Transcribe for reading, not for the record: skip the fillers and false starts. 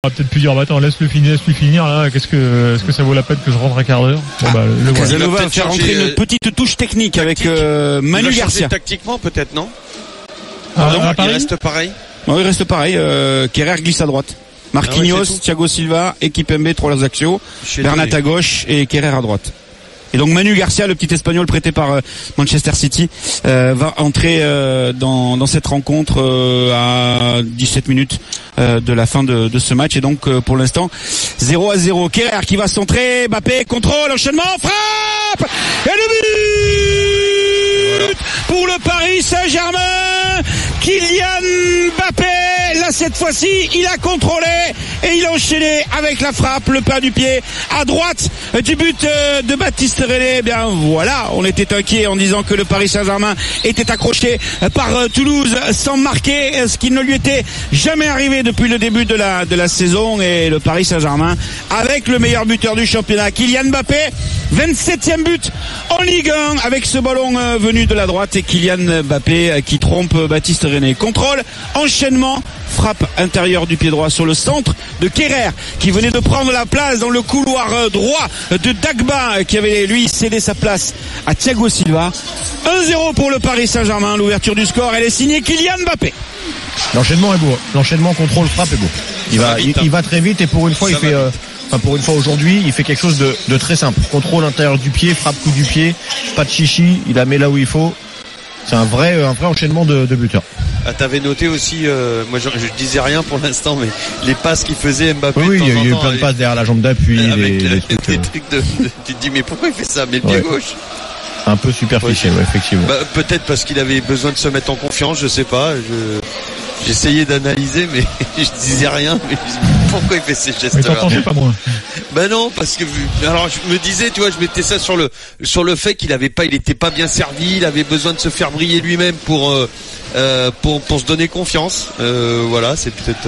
On va peut-être plus dire, attends, laisse-lui finir, là, est-ce que ça vaut la peine que je rentre un quart d'heure? Bon, bah, le voilà. Casanova va faire rentrer une petite touche technique avec Manu Garcia. Tactiquement, peut-être, non? Pardon, il reste pareil? Non, il reste pareil, Kerrer glisse à droite. Marquinhos, Thiago Silva, Kipembe, trois axiaux, Bernat à gauche et Kerrer à droite. Et donc Manu Garcia, le petit espagnol prêté par Manchester City, va entrer dans cette rencontre à 17 minutes de la fin de ce match. Et donc pour l'instant 0-0. Kerrer qui va centrer, Mbappé, contrôle, enchaînement, frappe et le but pour le Paris Saint-Germain. Kylian Mbappé, là cette fois-ci, il a contrôlé et il a enchaîné avec la frappe, le pas du pied à droite du but de Baptiste René. Eh bien voilà, on était inquiet en disant que le Paris Saint-Germain était accroché par Toulouse sans marquer, ce qui ne lui était jamais arrivé depuis le début de la saison. Et le Paris Saint-Germain avec le meilleur buteur du championnat, Kylian Mbappé, 27e but en Ligue 1 avec ce ballon venu de la droite, et Kylian Mbappé qui trompe Baptiste René. Contrôle, enchaînement, frappe intérieure du pied droit sur le centre de Kerrer qui venait de prendre la place dans le couloir droit de Dagba qui avait lui cédé sa place à Thiago Silva. 1-0 pour le Paris Saint-Germain. L'ouverture du score, elle est signée Kylian Mbappé. L'enchaînement est beau. L'enchaînement contrôle frappe est beau. Il va très vite et pour une fois aujourd'hui, il fait quelque chose de très simple. Contrôle intérieur du pied, frappe coup du pied, pas de chichi, il la met là où il faut. C'est un vrai enchaînement de buteurs. Ah, t'avais noté aussi, moi je disais rien pour l'instant, mais les passes qu'il faisait Mbappé. Oui, il y a eu plein de passes derrière la jambe d'appui, des trucs tu te dis mais pourquoi il fait ça, mais le pied gauche. Un peu superficiel, effectivement. Peut-être parce qu'il avait besoin de se mettre en confiance, je sais pas. J'essayais d'analyser, mais je disais rien. Mais pourquoi il fait ces gestes-là? Mais t'entends pas moins. Non, parce que alors je me disais, tu vois, je mettais ça sur le fait qu'il était pas bien servi, il avait besoin de se faire briller lui-même pour se donner confiance. Voilà, c'est peut-être.